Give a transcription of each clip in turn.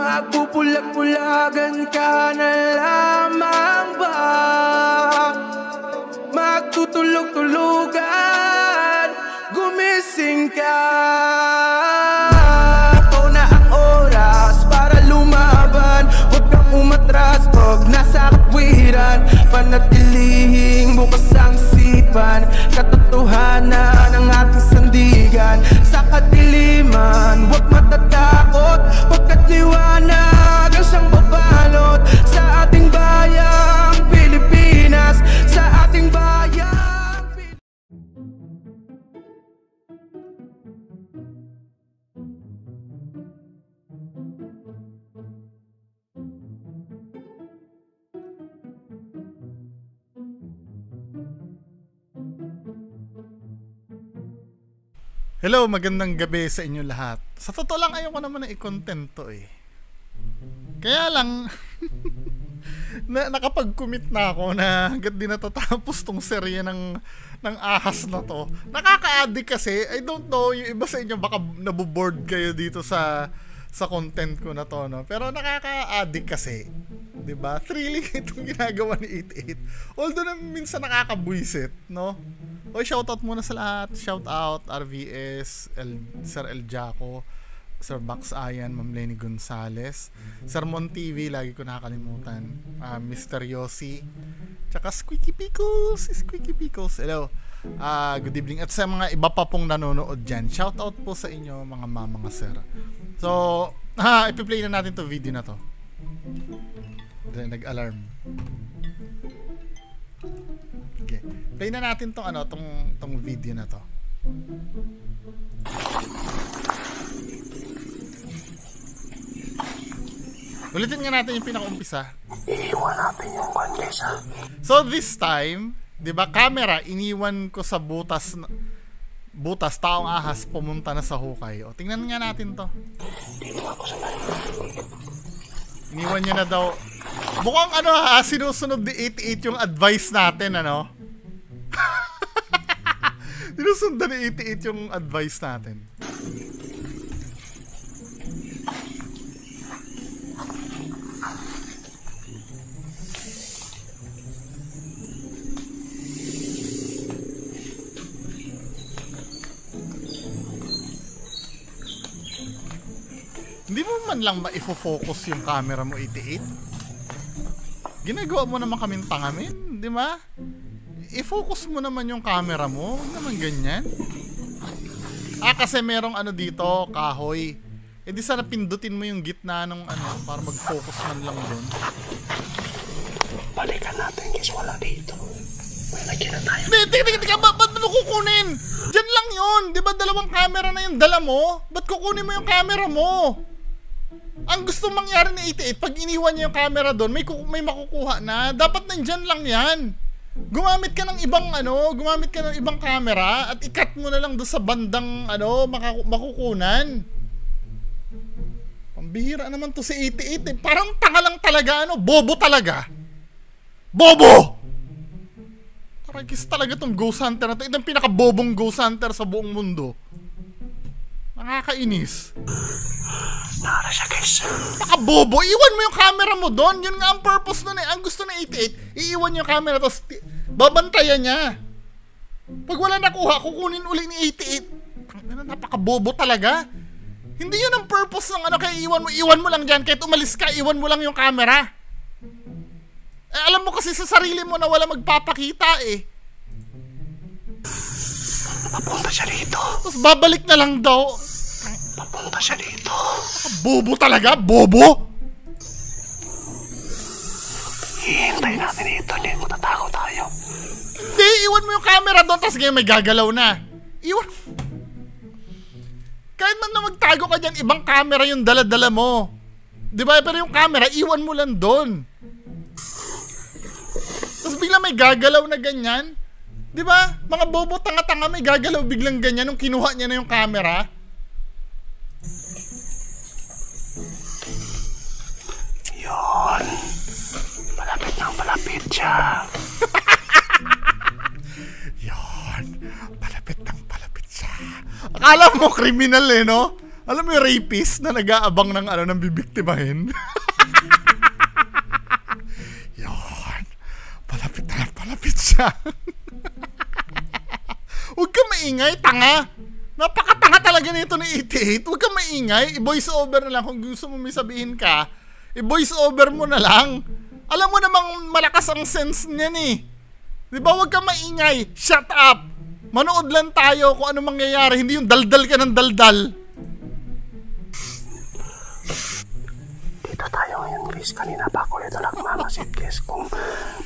Magpupulag-pulagan ka na lamang ba? Magtutulog-tulugan, gumising ka. Ito na ang oras para lumaban. Huwag kang umatras pag nasa katwiran. Panatilihing bukas ang isipan. Katotohanan ang ating sandigan. Sa kadiliman, huwag matatakot. Pagkat liwanag ang siyang babalot sa ating bayang Pilipinas. Sa ating bayang Hello, magandang gabi sa inyo lahat. Sa totoo lang, ayoko naman na i-content to eh. Kaya lang, nakapag-commit na ako na hanggat di natatapos tong serye ng ahas na to. Nakaka-addict kasi. I don't know, yung iba sa inyo baka naboboard kayo dito sa content ko na to, no? Pero nakaka-addict kasi. Diba? Thrilling itong ginagawa ni 88. Although na minsan nakakabwisit, no? Oy, shoutout muna sa lahat. Shoutout RVS, Sir El Jaco, Sir Bax Ayan, Ma'am Lenny Gonzales, Sir Mon TV, lagi ko nakakalimutan, Mr. Yossi, tsaka Squeaky Pickles. Hello. Good evening. At sa mga iba pa pong nanonood dyan, shoutout po sa inyo mga mamang sir. So, ipi-play na natin to video na to. Nag-alarm. Okay. Play na natin tong video na to. Ulitin nga natin yung pinaka-umpisa. iiwan natin yung kanyesa. So this time, 'di ba, camera iniwan ko sa butas, taong ahas pumunta na sa hukay. O tingnan nga natin 'to. Dito ako sa Iniwan niya na daw. Mukhang sinusunod ni 88 yung advice natin, ano? Sinusunod ni 88 yung advice natin. Hindi mo man lang ma-focus yung camera mo, 88? Ginagawa mo naman kaming tangamin, di ba? I-focus mo naman yung camera mo, huwag naman ganyan. Kasi merong dito, kahoy. Eh di sana pindutin mo yung gitna ng para mag-focus man lang doon. Balikan natin kasi wala dito. May lagyan na tayo. Teka, ba't mo kukunin? Diyan lang yun, di ba dalawang camera na yung dala mo? Ba't kukunin mo yung camera mo? Ang gusto mangyari ni 88, pag iniwan niya yung camera doon, may makukuha na. Dapat nandyan lang yan. Gumamit ka ng ibang camera at i-cut mo na lang doon sa bandang makukunan. Pambihira naman to si 88 eh. Parang tanga lang talaga, bobo talaga. Bobo! Taragis talaga tong Ghost Hunter na to. Ito ang pinaka-bobong Ghost Hunter sa buong mundo. Nakakainis. Nara siya, guys. Bobo, iwan mo yung camera mo doon. Yun nga ang purpose nun eh. Ang gusto ng 88, iiwan yung camera tapos babantayan niya. Pag wala nakuha, kukunin uli ni 88. Napaka-bobo talaga. Hindi yun ang purpose ng kaya iwan mo lang dyan. Kahit umalis ka, iwan mo lang yung camera. Alam mo kasi sa sarili mo na wala magpapakita eh. Papunta siya dito. Tapos babalik na lang daw. Papunta siya dito. Bobo talaga, bobo. Hihintay natin ito. Hindi matatago tayo. Hindi, iwan mo yung camera doon. Tapos ngayon may gagalaw na. Iwan. Kahit man na magtago ka dyan, ibang camera yung dala-dala mo. Diba? Pero yung camera, iwan mo lang doon. Tapos bigla may gagalaw na ganyan. Diba? Mga bobo tanga-tanga may gagalaw biglang ganyan nung kinuha niya na yung camera. Yun. Malapit siya. Yun. Palapit siya. Akala mo kriminal eh, no? Alam mo yung rapist na nag-aabang ng ng bibiktimahin? Yun. Palapit siya. Huwag ka maingay, tanga. Napakatanga talaga nito ni 88. Huwag ka maingay. I-voice over na lang kung gusto mo may sabihin ka. I-voice over mo na lang. Alam mo namang malakas ang sense niyan eh. Diba, huwag ka maingay. Shut up. Manood lang tayo kung ano mangyayari. Hindi yung daldal ka ng daldal. Dito tayo ngayon guys. Kanina pa ako dito nagmamasid guys. Kung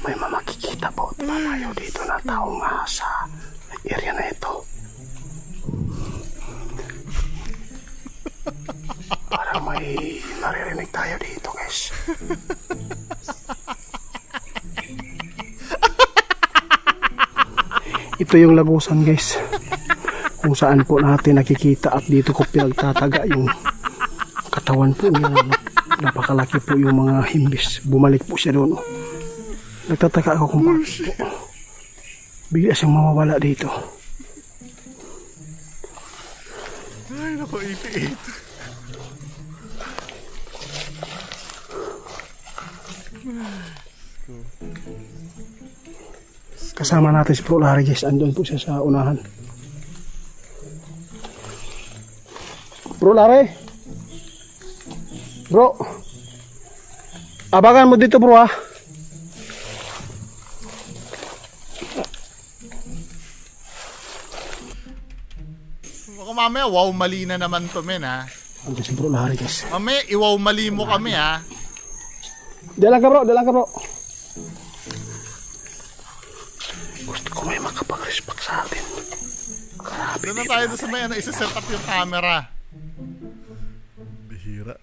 may mamakikita po at tayo dito na taong sa area na ito. Parang may naririnig tayo dito guys. Ito yung lagusan guys, kung saan po natin nakikita at dito ko pinagtataga yung katawan po niya. Napakalaki po yung mga himbis. Bumalik po siya doon. Nagtataka ako kung bakit po bigla siyang mawawala dito. Ay naku, 88. Kasama natin si Bro Larry guys. Andun po siya sa unahan. Bro Larry, bro, abangan mo dito bro ha. Baka mamaya wow mali na naman to men ha. Andun si Bro Larry guys. Mamaya iwaw mali mo kami ha. Dalang ka bro, dalang ka bro. Gusto ko may makapag-respect sa atin. Grabe. Doon na tayo doon sa may isa-set up yung camera. Bihira.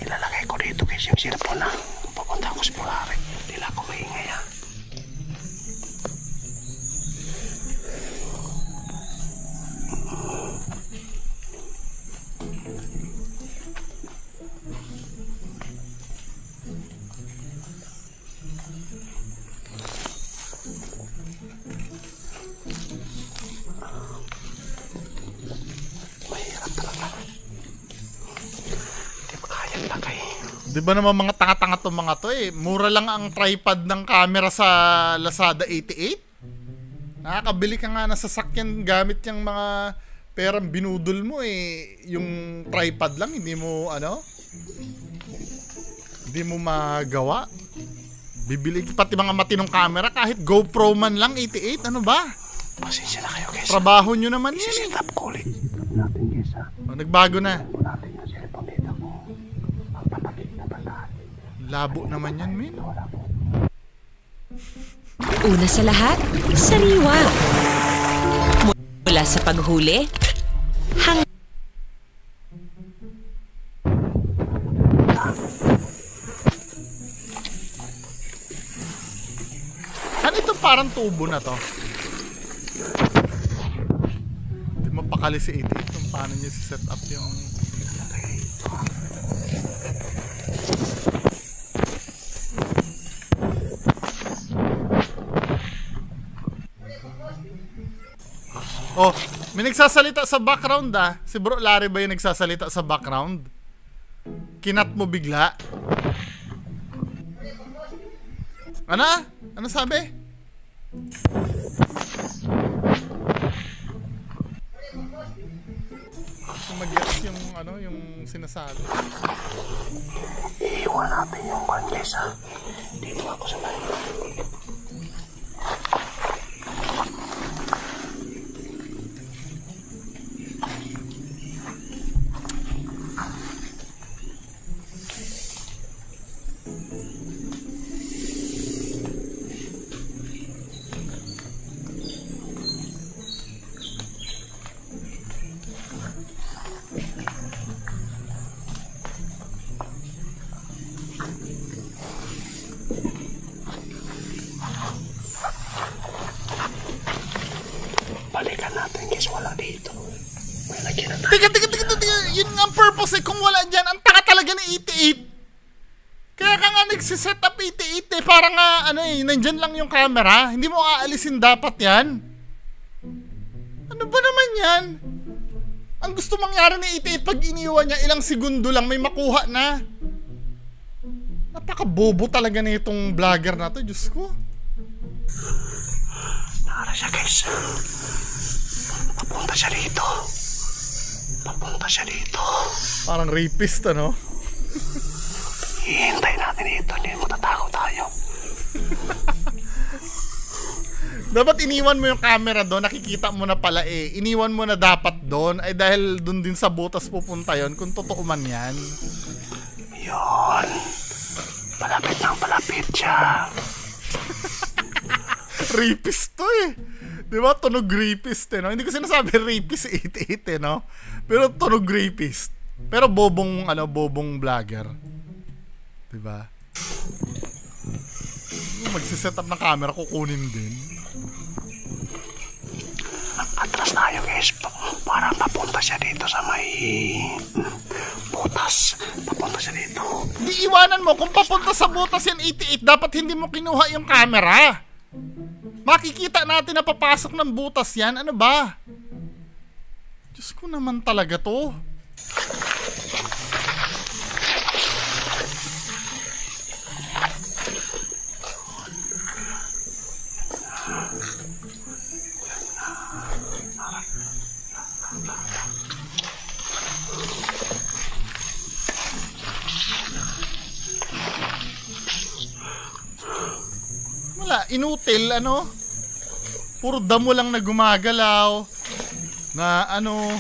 Ilalagay ko dito guys yung cellphone na pupunta ako sa Polari. Hindi lang ako maingay ha. Di ba naman mga tanga-tanga to mga to eh. Mura lang ang tripod ng camera sa Lazada 88. Nakakabili ka nga ng sasakyan gamit yung mga perang binudol mo eh. Yung tripod lang, hindi mo hindi mo magawa. Bibili pati mga matinong camera kahit GoPro man lang 88. Ano ba? Pasensya na kayo guys. Trabaho nyo naman yan Set up ko ulit. Set up natin guys ha. nagbago na. Natin yung cellphone dito ko. Labo naman yan, men. Una sa lahat, sariwa. Mula sa paghuli, Ano ito parang tubo na to? Hindi mapakali si 88 kung paano niya si-set up yung... Oh, may nagsasalita sa background ah. Si Bro Larry ba yung nagsasalita sa background? Kinat mo bigla. Ano? Ano sabi? Mag-gets yung yung sinasabi. Iiwan natin yung kwan guys ha. Dito ako sa bahay. Balikan natin guys, wala dito. May lagyan na tayo. Tiga. Yun nga ang purpose eh. Kung wala dyan, ang taka talaga ni 88. Kaya ka nga nagsiset up 88 eh. Para nga, nandyan lang yung camera. Hindi mo aalisin dapat yan. Ano ba naman yan? Ang gusto mangyari ni 88 pag iniwan niya, ilang segundo lang may makuha na. Napaka-bobo talaga na itong vlogger na to, Diyos ko. Nara siya, guys. Papunta siya dito. Papunta siya dito. Parang rapist, ano? Hihintay natin dito. Hindi matatakot tayo. Dapat iniwan mo yung camera doon, nakikita mo na pala eh. Iniwan mo na dapat doon, ay dahil doon din sa butas pupunta yon kung totoo man yan. Yun. Palapit ng palapit siya. Rapist to eh. Di ba? Tunog rapist eh, no? Hindi ko sinasabi rapist 88 eh, no? Pero tunog rapist. Pero bobong vlogger. Di ba? Magsiset up ng camera, kukunin din. Atras tayo, guys. Para papunta siya dito sa may butas. Papunta siya dito. Di iwanan mo. Kung papunta sa butas yan 88, dapat hindi mo kinuha yung camera. Makikita natin na papasok ng butas yan. Ano ba? Diyos ko naman talaga to. Wala, inutil, ano? Puro damo lang na gumagalaw. Na ano...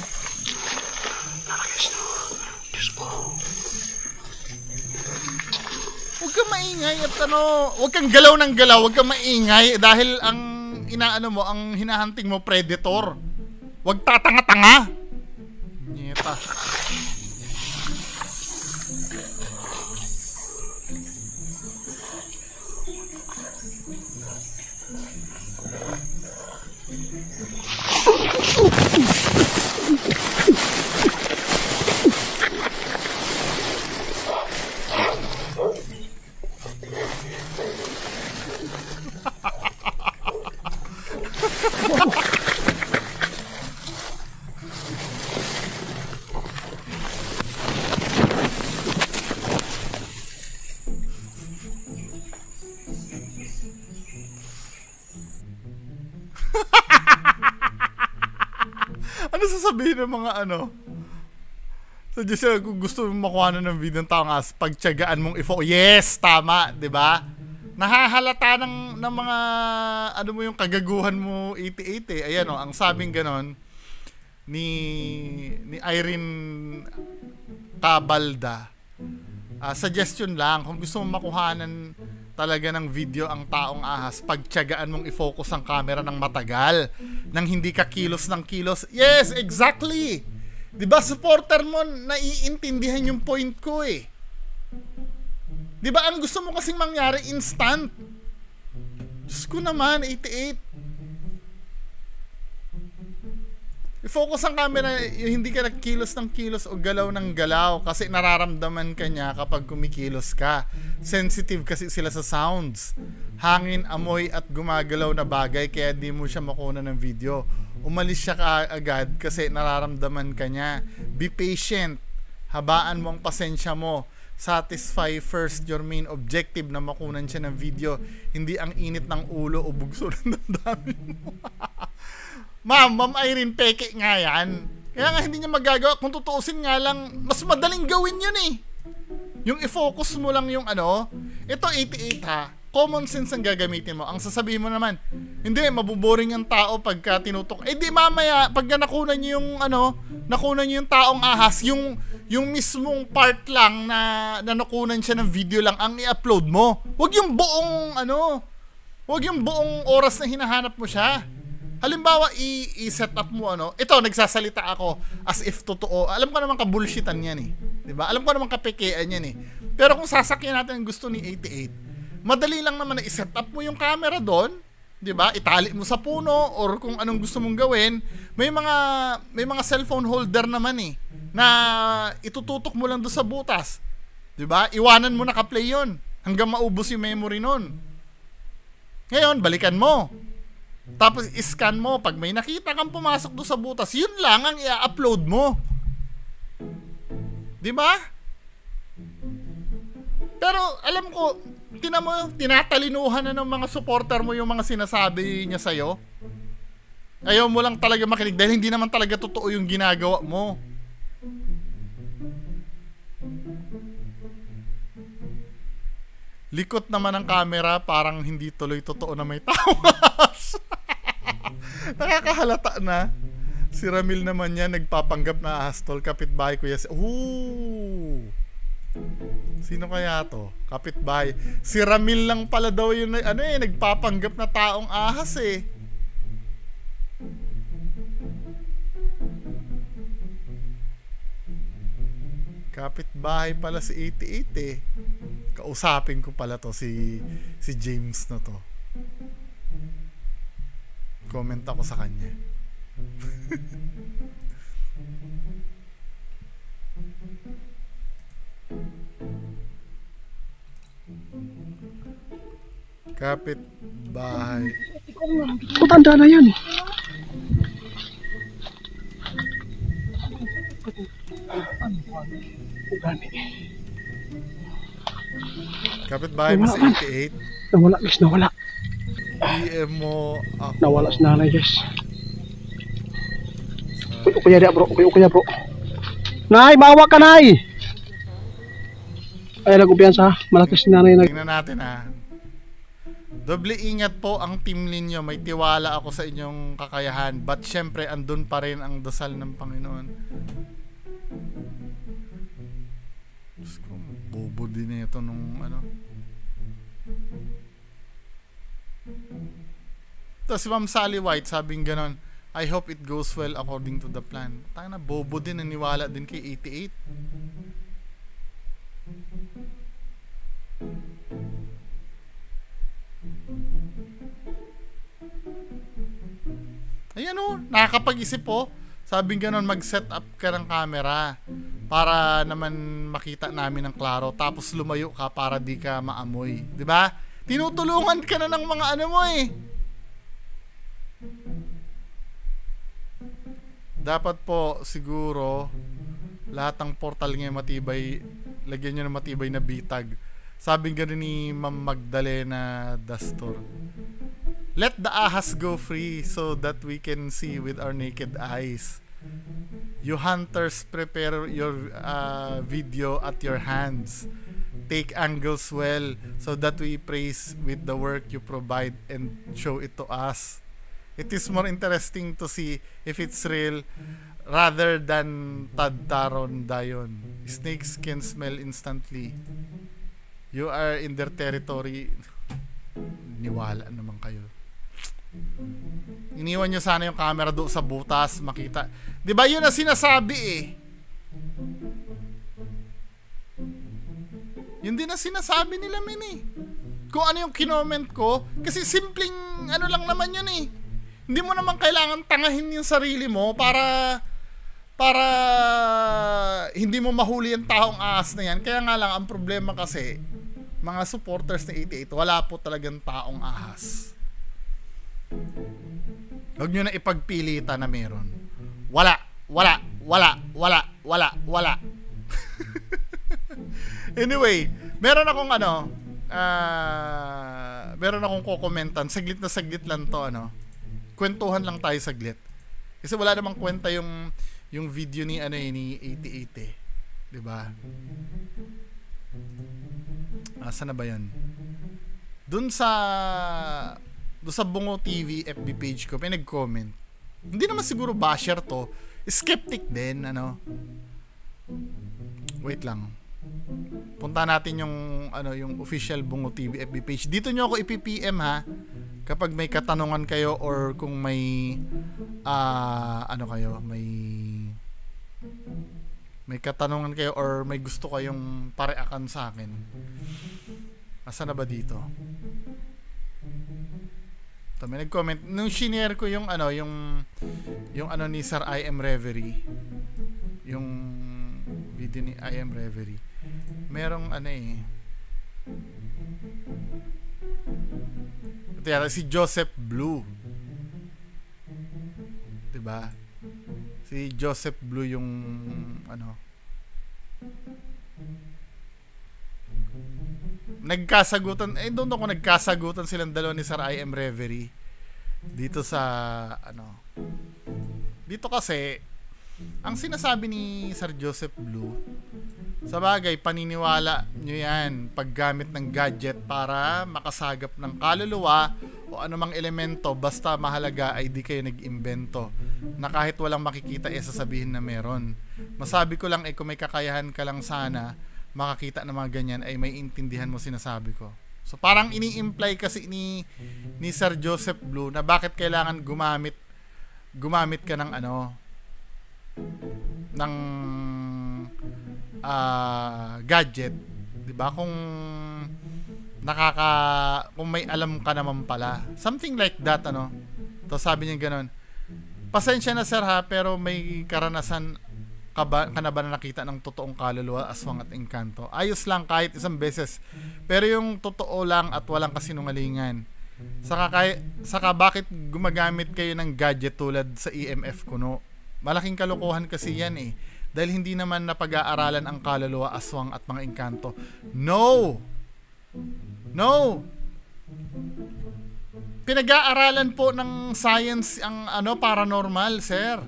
Huwag kang maingay at ano... Huwag kang galaw ng galaw, huwag kang maingay dahil ang ang hinahunting mo predator. Huwag tatanga-tanga. Nyeta. Ano sasabihin ng mga ano? So, just kung gusto mong makuha na ng video ng taong as, pagtiyagaan mong yes, tama, di ba? Nahahalata ng mga, ano mo yung kagaguhan mo 88 eh. Ayan o, ang sabing ganon ni Irene Tabalda. Suggestion lang, kung gusto mong makuhanan talaga ng video ang taong ahas, pagtiyagaan mong i-focus ang camera ng matagal, nang hindi ka kilos ng kilos. Yes, exactly! Diba, supporter mo, naiintindihan yung point ko eh. Diba, ang gusto mo kasing mangyari, instant. Diyos ko naman, 88. I-focus ang camera, yung hindi ka nagkilos ng kilos o galaw ng galaw kasi nararamdaman ka niya kapag kumikilos ka. Sensitive kasi sila sa sounds. Hangin, amoy at gumagalaw na bagay kaya di mo siya makuna ng video. Umalis siya agad kasi nararamdaman ka niya. Be patient. Habaan mo ang pasensya mo. Satisfy first your main objective na makunan siya ng video. Hindi ang init ng ulo o bugso ng damdamin mo. Ma'am Irene, peke nga yan. Kaya nga hindi niya magagawa. Kung tutuusin nga lang, mas madaling gawin yun eh. Yung i-focus mo lang yung ano. Ito 88 ha. Common sense ang gagamitin mo. Ang sasabihin mo naman, hindi, mabuboring ang tao pagka tinutok. Eh di mamaya, pagka nakunan nyo yung ano, nakunan nyo yung taong ahas, yung mismong part lang na nakunan siya ng video lang ang i-upload mo. Huwag yung buong ano, huwag yung buong oras na hinahanap mo siya. Halimbawa, i-set up mo ano, ito, nagsasalita ako as if totoo. Alam ko naman ka-bullshitan yan eh. Diba? Alam ko naman kapekean yan eh. Pero kung sasakyan natin ang gusto ni 88, madali lang naman na i-set up mo yung camera doon, 'di ba? Itali mo sa puno or kung anong gusto mong gawin. May mga cellphone holder naman eh na itututok mo lang doon sa butas. Diba? Iwanan mo naka-play yun hanggang maubos yung memory nun. Ngayon, balikan mo. Tapos iscan mo. Pag may nakita kang pumasok doon sa butas, yun lang ang i-upload mo. Diba? Pero alam ko, tinatalinuhan na ng mga supporter mo yung mga sinasabi niya sa'yo. Ayaw mo lang talaga makinig dahil hindi naman talaga totoo yung ginagawa mo. Likot naman ang camera, parang hindi tuloy totoo na may tawas. Nakakahalata na. Si Ramil naman yan, nagpapanggap na ahastol. Kapitbahay ko yan. Ooh! Sino kaya to? Kapitbahay. Si Ramil lang pala daw yun, nagpapanggap na taong ahas eh. Kapitbahay pala si 88 eh. Kausapin ko pala to si James na to. Comment ako sa kanya. Kapitbahay. Matanda na yan. Kapitbahay mo si 88. Nawala guys, nawala. PM mo ako. Nawala si nanay guys. Kuya dia bro, kuya bro. Nay, bawa ka nay. Ay nagkumpiyansa, malaki si nanay na. Tingnan natin ha. Doble ingat po ang team ninyo. May tiwala ako sa inyong kakayahan. But syempre, andun pa rin ang dasal ng Panginoon. Diyos ko, bobo din ito nung ano. Tapos si Ma'am Sally White, sabing ganon, I hope it goes well according to the plan. Tayo na, bobo din, naniwala din kay 88. Ayan o, nakakapag-isip po. Sabing ganon, mag-set up ka ng camera para naman makita namin ng klaro. Tapos lumayo ka para di ka maamoy. Diba? Tinutulungan ka na ng mga ano mo eh. Dapat po siguro lahat ng portal ngayon matibay, lagyan nyo ng matibay na bitag. Sabing gano'n ni Ma'am Magdalena Dastor. Let the ahas go free so that we can see with our naked eyes. You hunters, prepare your video at your hands. Take angles well so that we praise with the work you provide and show it to us. It is more interesting to see if it's real rather than tadtaron dayon. Snakes can smell instantly. You are in their territory. Niwala naman kayo. Iniwan nyo sana yung camera doon sa butas, makita. Diba yun na sinasabi eh. Yun din na sinasabi nila min eh. Kung ano yung kinoment ko, kasi simpleng ano lang naman yun eh. Hindi mo naman kailangan tangahin yung sarili mo para hindi mo mahuli yung taong ahas na yan. Kaya nga lang, ang problema kasi, mga supporters na 88, wala po talagang taong ahas. Huwag nyo na ipagpilitan na meron. Wala. Anyway, meron akong meron akong kukomentan. Saglit na saglit lang to, kwentuhan lang tayo saglit. Kasi wala namang kwenta yung video ni ni 88 eh. 'Di ba? Asa na ba 'yan? Doon sa Bungo TV FB page ko, may nag-comment. Hindi naman siguro basher to, skeptic din, Wait lang. Punta natin yung official Bungo TV FB page. Dito nyo ako ipi-PM ha. Kapag may katanungan kayo or kung may may katanungan kayo or may gusto kayong pareakan sa akin. Asa na ba dito? Ito, may nag-comment nung shinare ko yung ni Sir I Am Reverie. Yung video ni I Am Reverie. merong ano eh. Ito si Joseph Blue. Diba? Si Joseph Blue yung ano. Nagkasagutan, don't know kung nagkasagutan silang dalawa ni Sir I.M. Reverie dito sa ano. Dito kasi ang sinasabi ni Sir Joseph Blue, sa bagay, paniniwala nyo yan paggamit ng gadget para makasagap ng kaluluwa o anumang elemento, basta mahalaga ay di kayo nag-imbento na kahit walang makikita sasabihin na meron. Masabi ko lang kung may kakayahan ka lang sana makakita ng mga ganyan ay may intindihan mo sinasabi ko. So parang ini-imply kasi ni Sir Joseph Blue na bakit kailangan gumamit ka ng ano, ng gadget, 'di ba? Kung may alam ka naman pala. Something like that, ano. To sabi niya ganoon. Pasensya na sir ha, pero may karanasan ka na ba na nakita ng totoong kaluluwa, aswang at engkanto? Ayos lang kahit isang beses. Pero yung totoo lang at walang kasinungalingan. Saka bakit gumagamit kayo ng gadget tulad sa EMF kuno? Malaking kalokohan kasi yan eh. Dahil hindi naman napag-aaralan ang kaluluwa, aswang at mga engkanto. No! Pinag-aaralan po ng science ang ano, paranormal, sir.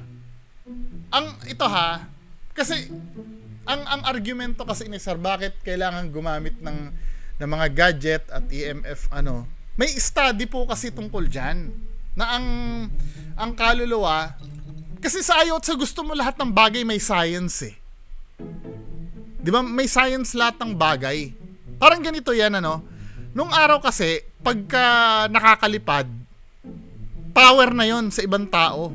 Ito ha, kasi ang argumento kasi ni sir, bakit kailangan gumamit ng mga gadget at EMF ano? May study po kasi tungkol diyan na ang kaluluwa, kasi sa ayaw at sa gusto mo lahat ng bagay may science eh. 'Di ba? May science lahat ng bagay. Parang ganito 'yan ano. Nung araw kasi pagka nakakalipad, power na 'yon sa ibang tao.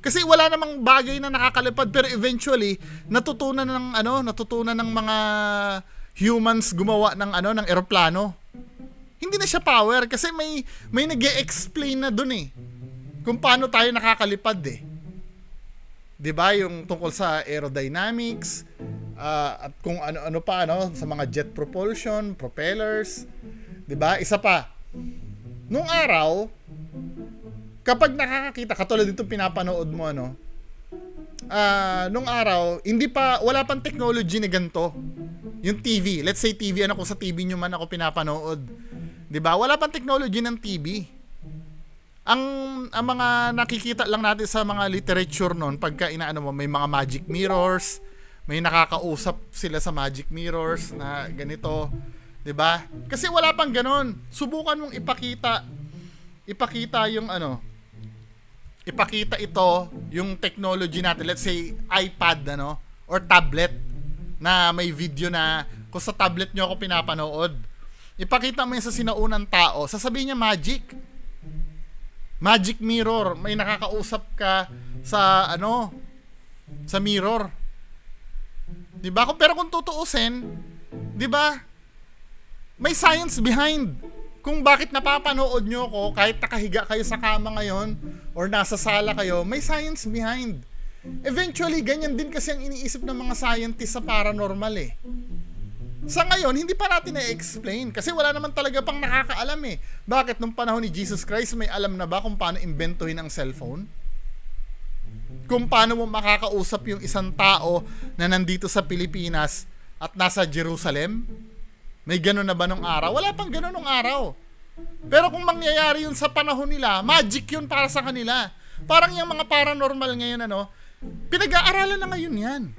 Kasi wala namang bagay na nakakalipad, pero eventually natutunan ng mga humans gumawa ng eroplano. Hindi na siya power kasi may nag-e-explain na dun eh kung paano tayo nakakalipad eh. 'Di ba? Yung tungkol sa aerodynamics, at kung ano pa sa mga jet propulsion, propellers, 'di ba? Isa pa. Nung araw, kapag nakakakita, katulad dito pinapanood mo nung araw, wala pang technology na ganito. Yung TV, let's say TV, kung sa TV nyo man ako pinapanood. 'Di ba? Wala pang technology ng TV. Ang mga nakikita lang natin sa mga literature noon, pagka may mga magic mirrors, may nakakausap sila sa magic mirrors na ganito, 'di ba? Kasi wala pang ganoon. Subukan mong ipakita ipakita ito, yung technology natin, let's say iPad or tablet na may video na kung sa tablet nyo ako pinapanood. Ipakita mo yan sa sinaunang tao, sasabihin niya magic mirror, may nakakausap ka sa sa mirror. 'Di ba? Pero kung tutuusin, 'di ba? May science behind kung bakit napapanood nyo ko kahit nakahiga kayo sa kama ngayon or nasa sala kayo. May science behind. Eventually, ganyan din kasi ang iniisip ng mga scientists sa paranormal eh. Sa ngayon, hindi pa natin na-explain kasi wala naman talaga pang nakakaalam eh. Bakit nung panahon ni Jesus Christ, may alam na ba kung paano imbentuhin ang cellphone? Kung paano mo makakausap yung isang tao na nandito sa Pilipinas at nasa Jerusalem? May gano'n na ba nung araw? Wala pang gano'n nung araw. Pero kung mangyayari yun sa panahon nila, magic yun para sa kanila. Parang yung mga paranormal ngayon, pinag-aaralan na ngayon yan.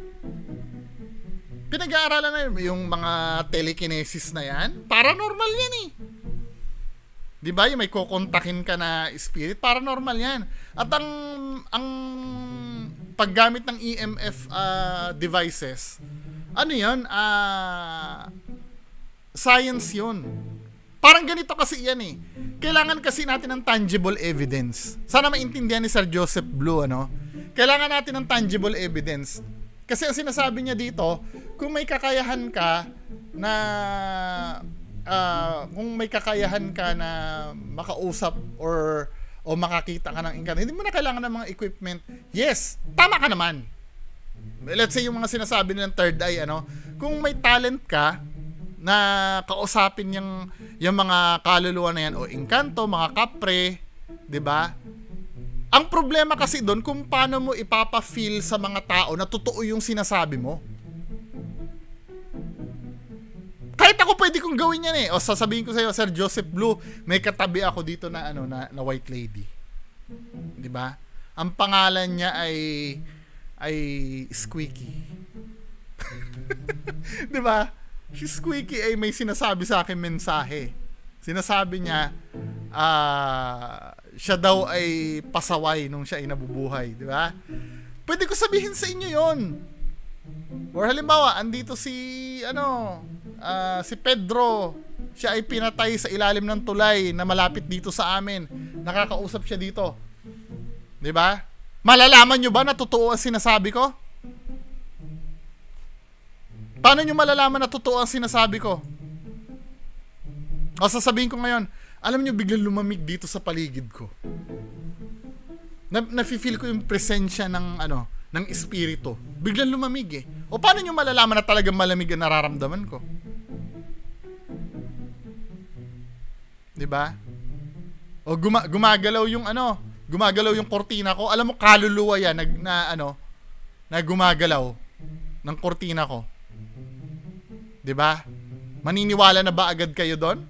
Pinag-aaralan na yung mga telekinesis na yan. Paranormal yan eh. 'Di ba? Yung may kukontakin ka na spirit, paranormal yan. At ang paggamit ng EMF devices, yan? Science yun. Parang ganito kasi yan eh. Kailangan kasi natin ng tangible evidence. Sana maintindihan ni Sir Joseph Blue, Kailangan natin ng tangible evidence. Kasi ang sinasabi niya dito, kung may kakayahan ka na makausap o makakita ka ng engkanto, hindi mo na kailangan ng mga equipment. Yes, tama ka naman. Let's say yung mga sinasabi nilang third eye, kung may talent ka na kausapin yung mga kaluluwa na yan, o engkanto, mga kapre, 'di ba? Ang problema kasi doon kung paano mo ipapa-feel sa mga tao na totoo yung sinasabi mo. Kahit ako pwede kong gawin yan eh. O sasabihin ko sa iyo, Sir Joseph Blue, may katabi ako dito na na white lady. 'Di ba? Ang pangalan niya ay Squeaky. 'Di ba? Si Squeaky ay may sinasabi sa akin mensahe. Sinasabi niya siya daw ay pasaway nung siya ay nabubuhay, 'di ba? Pwede ko sabihin sa inyo 'yon. Or halimbawa, andito si si Pedro, siya ay pinatay sa ilalim ng tulay na malapit dito sa amin. Nakakausap siya dito. 'Di ba? Malalaman nyo ba na totoo ang sinasabi ko? Paano nyo malalaman na totoo ang sinasabi ko? O sasabihin ko ngayon, alam nyo, biglang lumamig dito sa paligid ko. Nafe-feel ko yung presensya ng ng espiritu. Biglang lumamig eh. O paano nyo malalaman na talagang malamig ang nararamdaman ko? 'Di ba? O gumagalaw yung gumagalaw yung kortina ko. Alam mo, kaluluwa yan na gumagalaw ng kortina ko. 'Di ba? Maniniwala na ba agad kayo doon?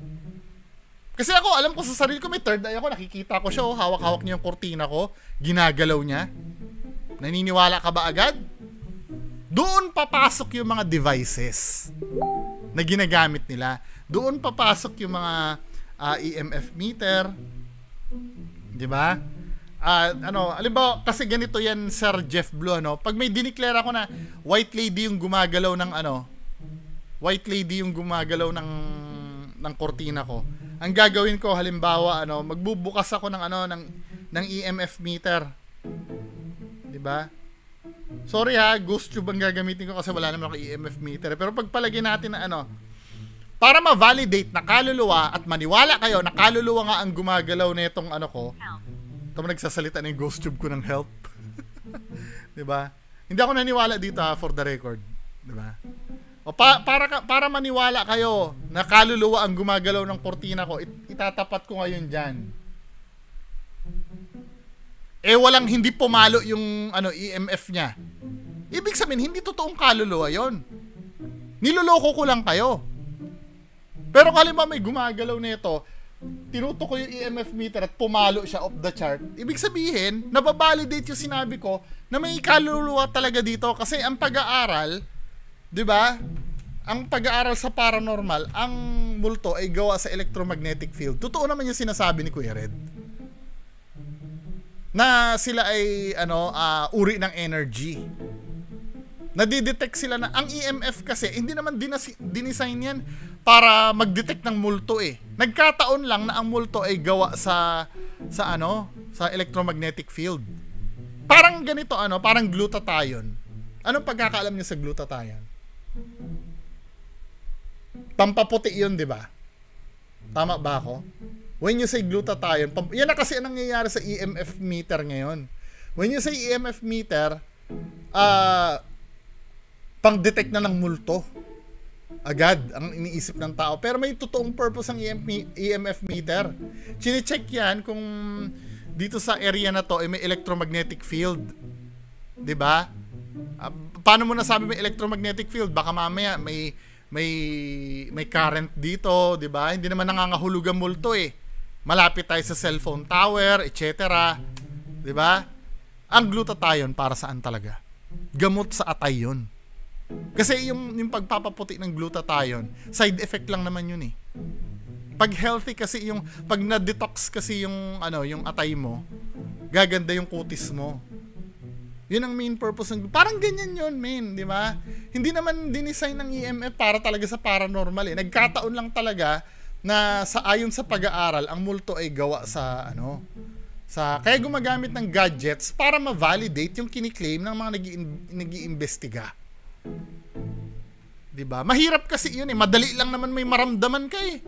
Kasi ako, alam ko sa sarili ko, may third eye ako, nakikita ko siya, hawak-hawak niya yung kortina ko, ginagalaw niya. Naniniwala ka ba agad? Doon papasok yung mga devices na ginagamit nila. Doon papasok yung mga EMF meter. 'Di ba? Halimbawa, kasi ganito yan, Sir Jeff Blue, pag may dineclare ako na white lady yung gumagalaw ng ng kortina ko. Ang gagawin ko, halimbawa, magbubukas ako ng EMF meter. 'Di ba? Sorry ha, ghost tube ang gagamitin ko kasi wala naman ako EMF meter. Pero pagpalagay natin na para ma-validate na kaluluwa at maniwala kayo na kaluluwa nga ang gumagalaw na itong ko. Tama, nagsasalita na yung ghost tube ko ng help. 'Di ba? Hindi ako naniwala dito for the record. 'Di ba? O para maniwala kayo na kaluluwa ang gumagalaw ng kortina ko, itatapat ko ngayon diyan. Walang hindi pumalo yung EMF niya. Ibig sabihin, hindi totoong kaluluwa 'yon. Niloloko ko lang kayo. Pero halimbawa may gumagalaw nito, tinutok ko yung EMF meter at pumalo siya off the chart. Ibig sabihin, nababalidate yung sinabi ko na may kaluluwa talaga dito kasi ang pag-aaral, 'di ba? Ang pag-aaral sa paranormal, ang multo ay gawa sa electromagnetic field. Totoo naman yung sinasabi ni Kuya Red. Na sila ay uri ng energy. Nadidetect sila na ang EMF kasi hindi naman dinesign yan para mag-detect ng multo eh. Nagkataon lang na ang multo ay gawa sa electromagnetic field. Parang ganito parang glutathione. Anong pagkakaalam niyo sa glutathione? Pampaputi 'yun, 'di ba? Tama ba ako? When you say glutathione, yan na kasi ang nangyayari sa EMF meter ngayon. When you say EMF meter, pang-detect na ng multo. Agad ang iniisip ng tao. Pero may totoong purpose ang EMF meter. Chine-check yan kung dito sa area na to ay may electromagnetic field. 'Di ba? Paano mo nasabi may electromagnetic field? Baka mamaya may current dito, 'di ba? Hindi naman nangangahulog ang multo eh. Malapit tayo sa cellphone tower, etc. 'Di ba? Ang glutathione para saan talaga? Gamot sa atay 'yun. Kasi yung pagpapaputi ng glutathione, side effect lang naman 'yun eh. Pag healthy kasi pag na-detox kasi yung atay mo, gaganda yung kutis mo. Yun ang main purpose ng parang ganyan yun, man, di ba? Hindi naman dinesign ng EMF para talaga sa paranormal eh. Nagkataon lang talaga na ayon sa pag-aaral, ang multo ay gawa sa kaya gumagamit ng gadgets para ma-validate yung kiniklaim ng mga nag-iimbestiga. Di ba? Mahirap kasi yun eh. Madali lang naman may maramdaman ka eh.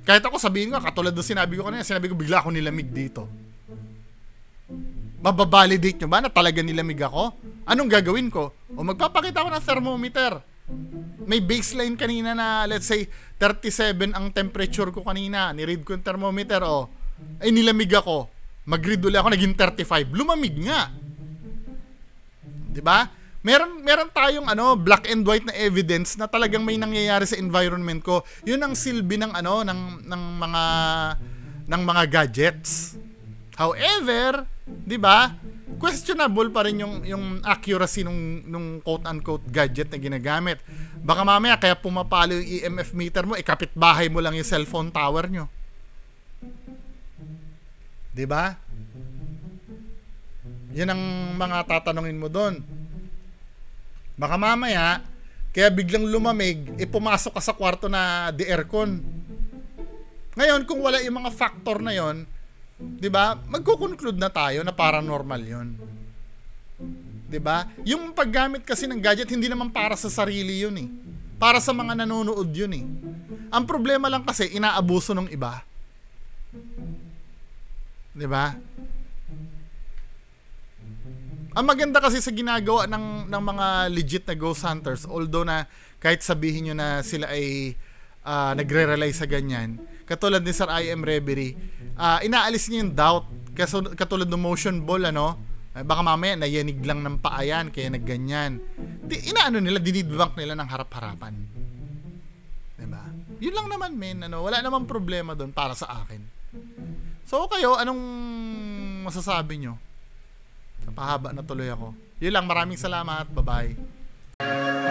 Kahit ako sabihin ko, katulad doon sinabi ko bigla ako nilamig dito. Mababalidate nyo ba na talaga nilamig ako? Anong gagawin ko? O magpapakita ko ng thermometer. may baseline kanina na let's say 37 ang temperature ko kanina, ni-read ko yung thermometer, ay nilamig ako, mag-read ulit ako, naging 35, lumamig nga. 'Di ba? Meron tayong black and white na evidence na talagang may nangyayari sa environment ko. 'Yun ang silbi ng ng mga gadgets. However, 'di ba? Questionable pa rin yung accuracy nung quote-unquote gadget na ginagamit. Baka mamaya kaya pumapalo yung EMF meter mo, kapitbahay mo lang yung cellphone tower nyo. 'Di ba? Yan ang mga tatanungin mo doon. Baka mamaya, kaya biglang lumamig, pumasok ka sa kwarto na di aircon. Ngayon, kung wala yung mga factor na yon, 'di ba? Magko-conclude na tayo na paranormal 'yon. 'Di ba? Yung paggamit kasi ng gadget hindi naman para sa sarili 'yun eh. Para sa mga nanonood 'yun eh. Ang problema lang kasi inaabuso ng iba. 'Di ba? Ang maganda kasi sa ginagawa ng mga legit na ghost hunters, although na kahit sabihin nyo na sila ay nagre-rely sa ganyan, katulad ni Sir I.M. Reverie, inaalis niya yung doubt. Katulad ng motion ball, baka mamaya nayanig lang ng paayan kaya nagganyan. Nila, dinidbank nila ng harap-harapan. Diba? Yun lang naman, men. Wala namang problema doon para sa akin. So kayo, anong masasabi nyo? Napahaba na tuloy ako. Yun lang, maraming salamat. Bye-bye.